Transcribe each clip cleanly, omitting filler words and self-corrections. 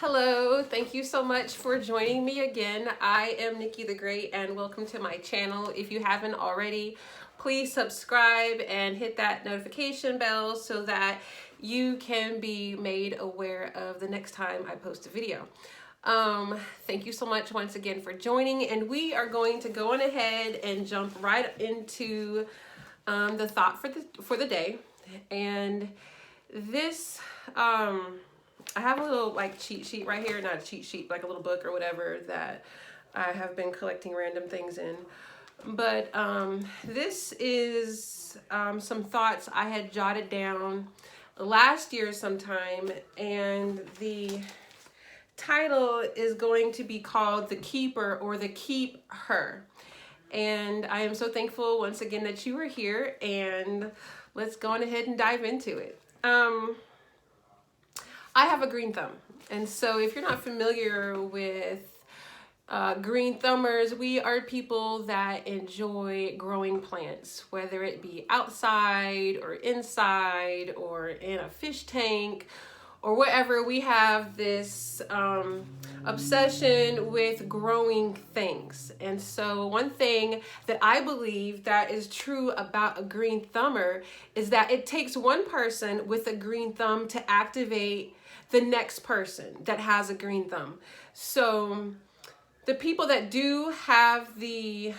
Hello, thank you so much for joining me again. I am Nikki the Great and welcome to my channel. If you haven't already, please subscribe and hit that notification bell so that you can be made aware of the next time I post a video. Thank you so much once again for joining, and we are going to go on ahead and jump right into the thought for the day. And this I have a little like cheat sheet right here, not a cheat sheet, like a little book or whatever that I have been collecting random things in. But this is some thoughts I had jotted down last year sometime, and the title is going to be called The Keeper or The Keep Her. And I am so thankful once again that you are here, and let's go on ahead and dive into it. I have a green thumb, and so if you're not familiar with green thumbers, we are people that enjoy growing plants, whether it be outside or inside or in a fish tank or whatever. We have this obsession with growing things. And so one thing that I believe that is true about a green thumber is that it takes one person with a green thumb to activate the next person that has a green thumb. So the people that do have the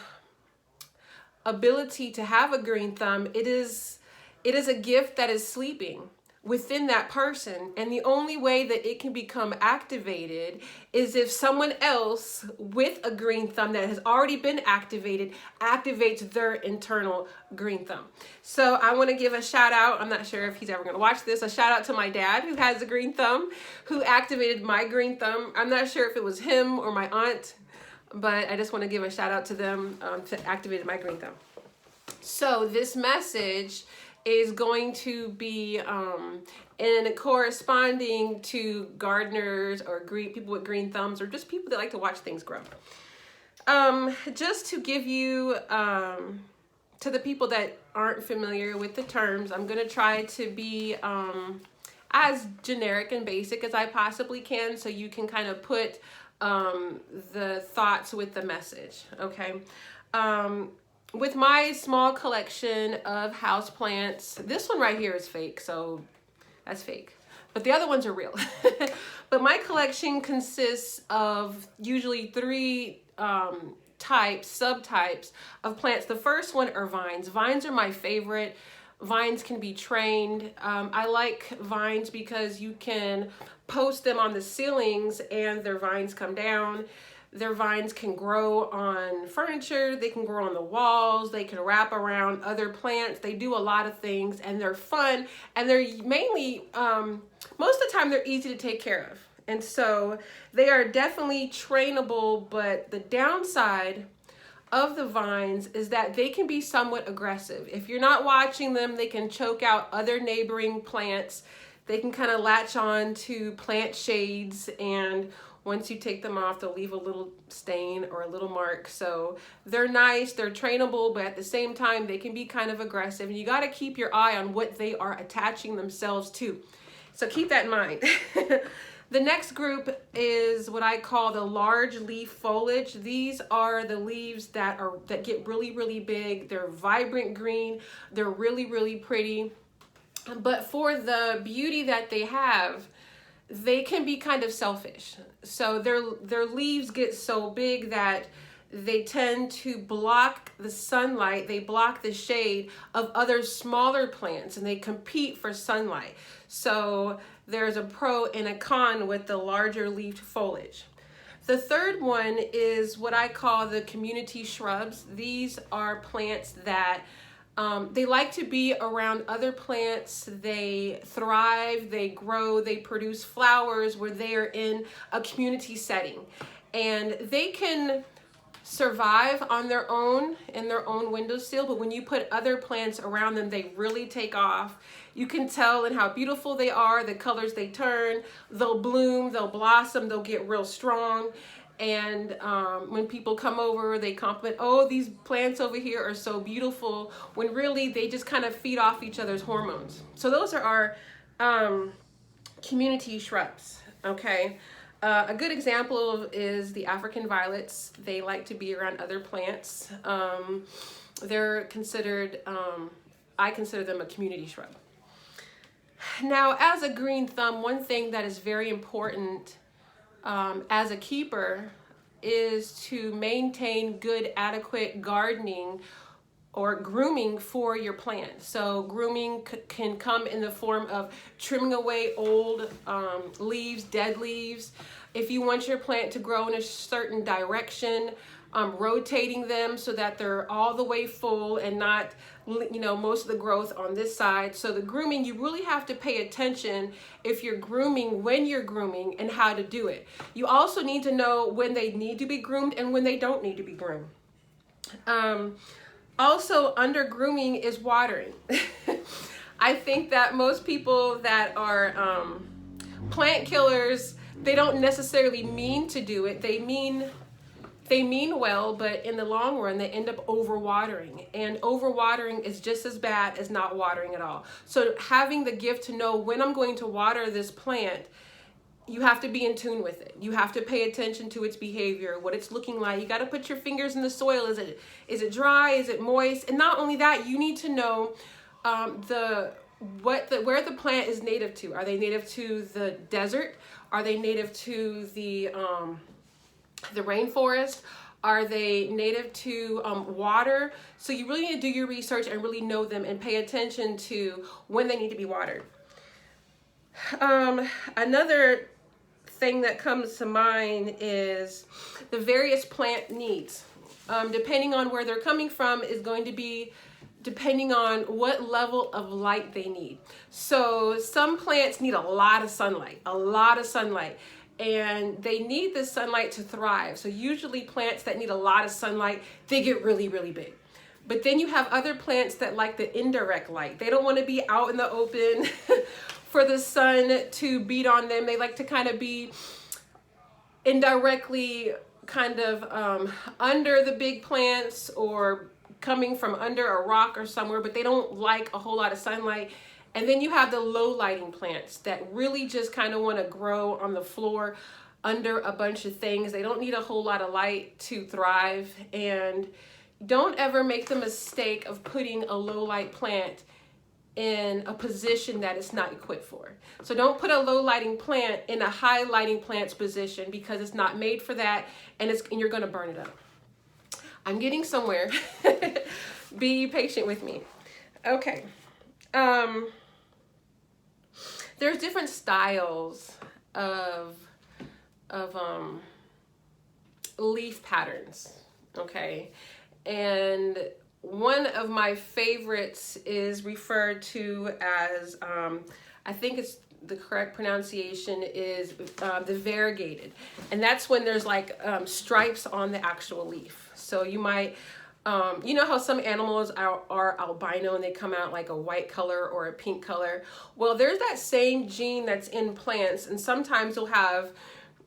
ability to have a green thumb, it is a gift that is sleeping within that person, and the only way that it can become activated is if someone else with a green thumb that has already been activated activates their internal green thumb. So I want to give a shout out, I'm not sure if he's ever going to watch this, a shout out to my dad who has a green thumb, who activated my green thumb. I'm not sure if it was him or my aunt, but I just want to give a shout out to them to activated my green thumb. So this message is going to be in corresponding to gardeners or people with green thumbs, or just people that like to watch things grow. Just to give you, to the people that aren't familiar with the terms, I'm going to try to be as generic and basic as I possibly can, so you can kind of put the thoughts with the message, okay? With my small collection of houseplants, this one right here is fake, so that's fake. But the other ones are real. But my collection consists of usually three subtypes of plants. The first one are vines. Vines are my favorite. Vines can be trained. I like vines because you can post them on the ceilings and their vines come down. Their vines can grow on furniture, they can grow on the walls, they can wrap around other plants. They do a lot of things, and they're fun, and they're mainly, most of the time, they're easy to take care of. And so they are definitely trainable, but the downside of the vines is that they can be somewhat aggressive. If you're not watching them, they can choke out other neighboring plants. They can kind of latch on to plant shades, and once you take them off, they'll leave a little stain or a little mark. So they're nice, they're trainable, but at the same time, they can be kind of aggressive. And you got to keep your eye on what they are attaching themselves to. So keep that in mind. The next group is what I call the large leaf foliage. These are the leaves that get really, really big. They're vibrant green. They're really, really pretty. But for the beauty that they have, they can be kind of selfish. So their leaves get so big that they tend to block the sunlight, they block the shade of other smaller plants, and they compete for sunlight. So there's a pro and a con with the larger leafed foliage. The third one is what I call the community shrubs. These are plants that they like to be around other plants. They thrive, they grow, they produce flowers where they are in a community setting. And they can survive on their own in their own windowsill, but when you put other plants around them, they really take off. You can tell in how beautiful they are, the colors they turn, they'll bloom, they'll blossom, they'll get real strong. And when people come over, they compliment, oh, these plants over here are so beautiful, when really they just kind of feed off each other's hormones. So those are our community shrubs, okay? A good example is the African violets. They like to be around other plants. They're considered, I consider them a community shrub. Now, as a green thumb, one thing that is very important as a keeper is to maintain good, adequate gardening or grooming for your plant. So grooming can come in the form of trimming away old leaves, dead leaves. If you want your plant to grow in a certain direction, rotating them so that they're all the way full and not, most of the growth on this side. So the grooming, you really have to pay attention if you're grooming, when you're grooming, and how to do it. You also need to know when they need to be groomed and when they don't need to be groomed. Also, under grooming is watering. I think that most people that are plant killers, they don't necessarily mean to do it. They mean well, but in the long run, they end up overwatering. And overwatering is just as bad as not watering at all. So having the gift to know when I'm going to water this plant, you have to be in tune with it. You have to pay attention to its behavior, what it's looking like. You got to put your fingers in the soil. Is it dry? Is it moist? And not only that, you need to know where the plant is native to. Are they native to the desert? Are they native to the rainforest? Are they native to water? So you really need to do your research and really know them and pay attention to when they need to be watered. Another thing that comes to mind is the various plant needs. Depending on where they're coming from is going to be depending on what level of light they need. So some plants need a lot of sunlight, and they need the sunlight to thrive. So usually plants that need a lot of sunlight, they get really, really big. But then you have other plants that like the indirect light. They don't want to be out in the open for the sun to beat on them. They like to kind of be indirectly kind of under the big plants or coming from under a rock or somewhere, but they don't like a whole lot of sunlight. And then you have the low lighting plants that really just kind of want to grow on the floor under a bunch of things. They don't need a whole lot of light to thrive. And don't ever make the mistake of putting a low light plant in a position that it's not equipped for. So don't put a low lighting plant in a high lighting plant's position, because it's not made for that, and you're going to burn it up. I'm getting somewhere. Be patient with me. Okay. There's different styles of leaf patterns. Okay. And one of my favorites is referred to as, I think it's the correct pronunciation is the variegated. And that's when there's like stripes on the actual leaf. So you might, you know how some animals are albino and they come out like a white color or a pink color? Well, there's that same gene that's in plants, and sometimes you'll have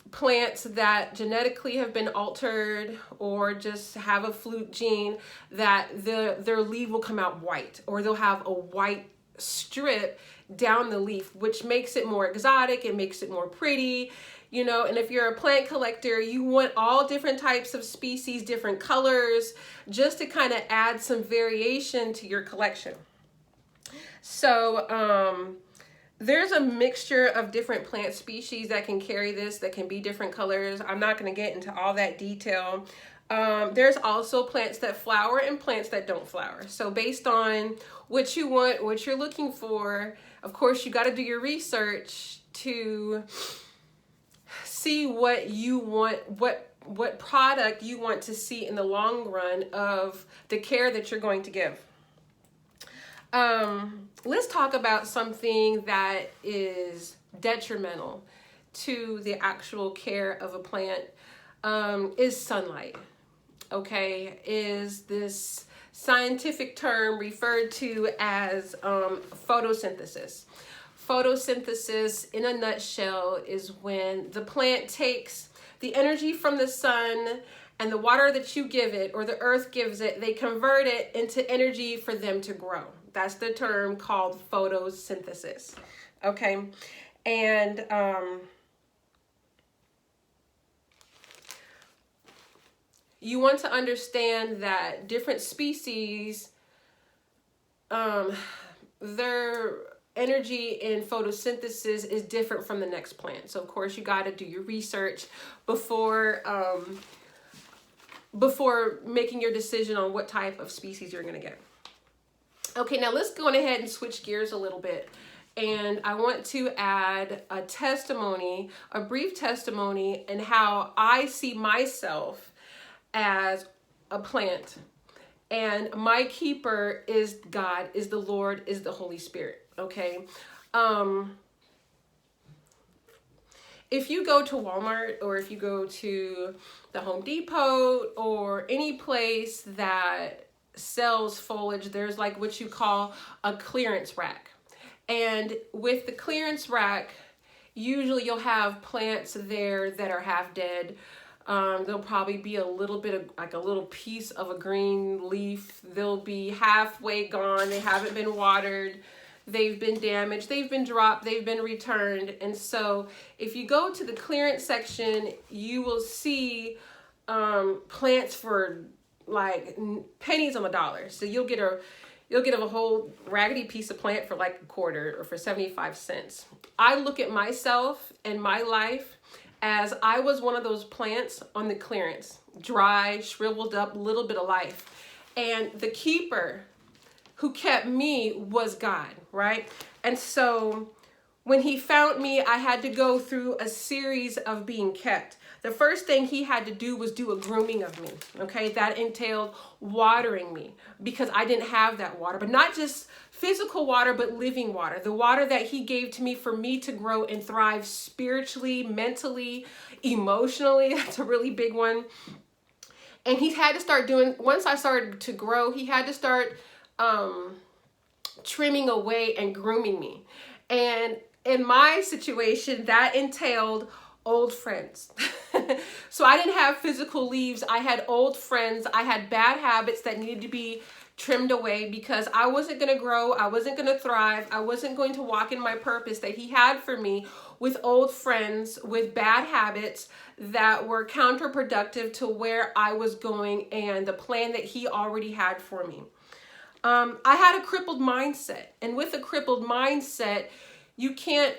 plants that genetically have been altered or just have a fluke gene that their leaf will come out white, or they'll have a white strip down the leaf, which makes it more exotic. It makes it more pretty, you know. And if you're a plant collector, you want all different types of species, different colors, just to kind of add some variation to your collection. So there's a mixture of different plant species that can carry this, that can be different colors. I'm not going to get into all that detail. There's also plants that flower and plants that don't flower. So based on what you want, what you're looking for, of course, you got to do your research to see what you want, what product you want to see in the long run of the care that you're going to give. Let's talk about something that is detrimental to the actual care of a plant, is sunlight. Okay, is this scientific term referred to as photosynthesis. Photosynthesis, in a nutshell, is when the plant takes the energy from the sun and the water that you give it, or the earth gives it, they convert it into energy for them to grow. That's the term called photosynthesis. Okay. And you want to understand that different species, their energy in photosynthesis is different from the next plant. So of course you got to do your research before making your decision on what type of species you're going to get. Okay, now let's go ahead and switch gears a little bit. And I want to add a testimony, a brief testimony, and how I see myself as a plant. And my keeper is God, is the Lord, is the Holy Spirit. Okay. If you go to Walmart, or if you go to the Home Depot, or any place that sells foliage, there's like what you call a clearance rack. And with the clearance rack, usually you'll have plants there that are half dead. There'll probably be a little bit of like a little piece of a green leaf. They'll be halfway gone. They haven't been watered. They've been damaged. They've been dropped. They've been returned. And so if you go to the clearance section, you will see plants for like pennies on the dollar. So you'll get a whole raggedy piece of plant for like a quarter or for 75 cents. I look at myself and my life as I was one of those plants on the clearance, dry, shriveled up, little bit of life. And the keeper who kept me was God, right? And so when he found me, I had to go through a series of being kept. The first thing he had to do was do a grooming of me, okay? That entailed watering me because I didn't have that water, but not just physical water, but living water. The water that he gave to me for me to grow and thrive spiritually, mentally, emotionally. That's a really big one. And he had to start doing, once I started to grow, he had to start trimming away and grooming me. And in my situation, that entailed old friends. So I didn't have physical leaves. I had old friends. I had bad habits that needed to be trimmed away because I wasn't going to grow. I wasn't going to thrive. I wasn't going to walk in my purpose that he had for me with old friends, with bad habits that were counterproductive to where I was going and the plan that he already had for me. I had a crippled mindset, and with a crippled mindset, you can't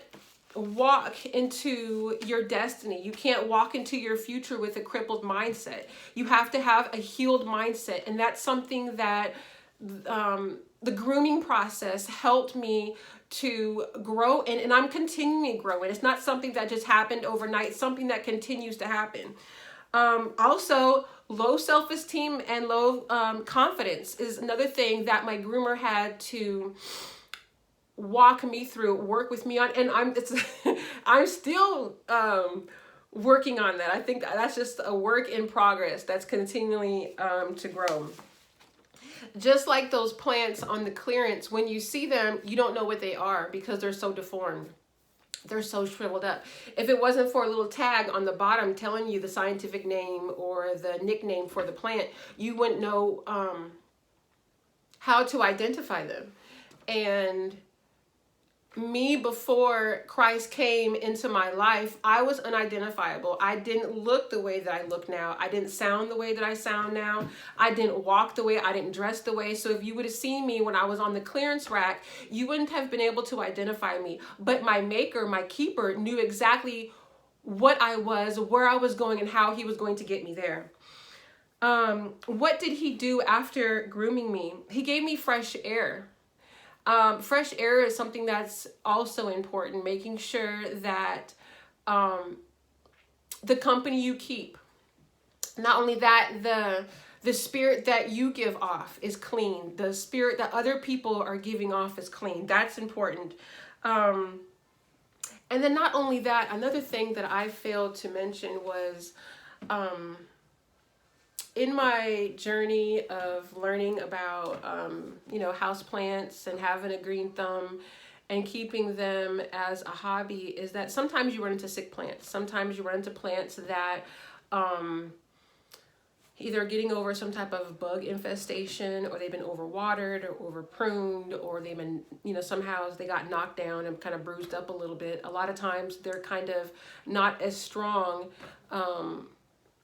walk into your destiny. You can't walk into your future with a crippled mindset. You have to have a healed mindset. And that's something that the grooming process helped me to grow in, and I'm continuing growing. It's not something that just happened overnight. It's something that continues to happen. Also, low self-esteem and low confidence is another thing that my groomer had to walk me through, work with me on, and I'm still working on that. I think that's just a work in progress that's continually to grow. Just like those plants on the clearance, when you see them, you don't know what they are because they're so deformed. They're so shriveled up. If it wasn't for a little tag on the bottom telling you the scientific name or the nickname for the plant, you wouldn't know how to identify them. And me, before Christ came into my life, I was unidentifiable. I didn't look the way that I look now. I didn't sound the way that I sound now. I didn't walk the way, I didn't dress the way. So if you would have seen me when I was on the clearance rack, you wouldn't have been able to identify me. But my maker, my keeper, knew exactly what I was, where I was going, and how he was going to get me there. What did he do after grooming me? He gave me fresh air. Fresh air is something that's also important, making sure that the company you keep, not only that, the spirit that you give off is clean. The spirit that other people are giving off is clean. That's important. And then not only that, another thing that I failed to mention was in my journey of learning about, houseplants and having a green thumb and keeping them as a hobby, is that sometimes you run into sick plants. Sometimes you run into plants that either getting over some type of bug infestation, or they've been overwatered or over pruned, or they've been, somehow they got knocked down and kind of bruised up a little bit. A lot of times they're kind of not as strong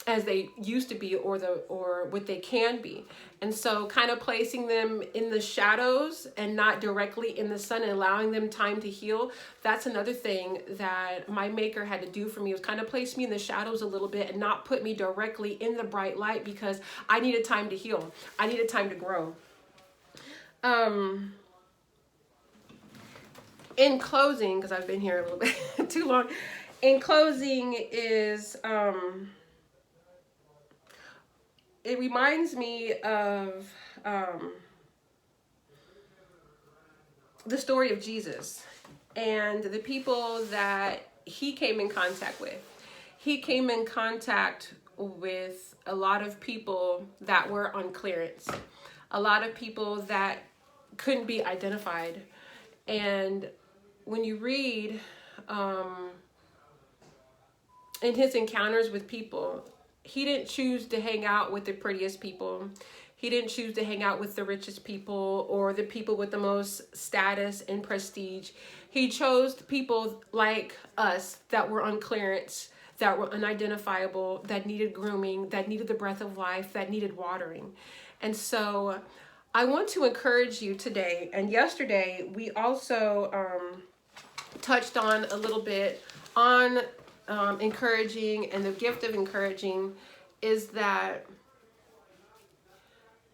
as they used to be, or what they can be. And so kind of placing them in the shadows and not directly in the sun and allowing them time to heal. That's another thing that my maker had to do for me, was kind of place me in the shadows a little bit and not put me directly in the bright light, because I needed time to heal. I needed time to grow. In closing, because I've been here a little bit too long, in closing is, it reminds me of the story of Jesus and the people that he came in contact with. He came in contact with a lot of people that were on clearance, a lot of people that couldn't be identified. And when you read in his encounters with people, he didn't choose to hang out with the prettiest people. He didn't choose to hang out with the richest people or the people with the most status and prestige. He chose people like us that were on clearance, that were unidentifiable, that needed grooming, that needed the breath of life, that needed watering. And so I want to encourage you today. And yesterday we also touched on a little bit on encouraging, and the gift of encouraging is that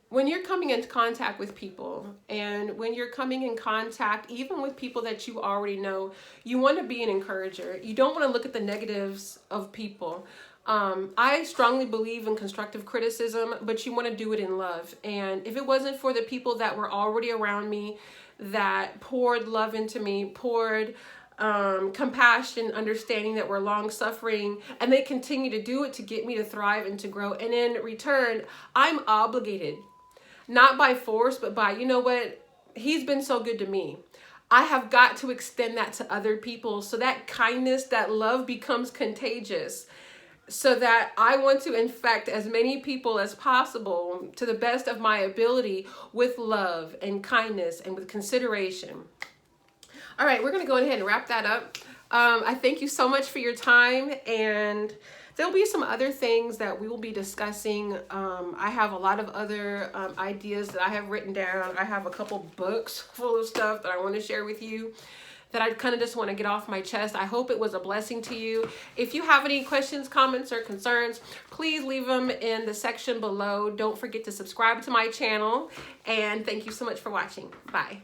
when you're coming into contact with people, and when you're coming in contact even with people that you already know, you want to be an encourager. You don't want to look at the negatives of people. I strongly believe in constructive criticism, but you want to do it in love. And if it wasn't for the people that were already around me, that poured love into me, poured compassion, understanding, that were long suffering, and they continue to do it to get me to thrive and to grow. And in return, I'm obligated, not by force, but by, you know what, he's been so good to me. I have got to extend that to other people, so that kindness, that love becomes contagious, so that I want to infect as many people as possible to the best of my ability with love and kindness and with consideration. All right, we're going to go ahead and wrap that up. I thank you so much for your time, and there'll be some other things that we will be discussing. I have a lot of other ideas that I have written down. I have a couple books full of stuff that I want to share with you, that I kind of just want to get off my chest. I hope it was a blessing to you. If you have any questions, comments, or concerns, please leave them in the section below. Don't forget to subscribe to my channel, and thank you so much for watching. Bye.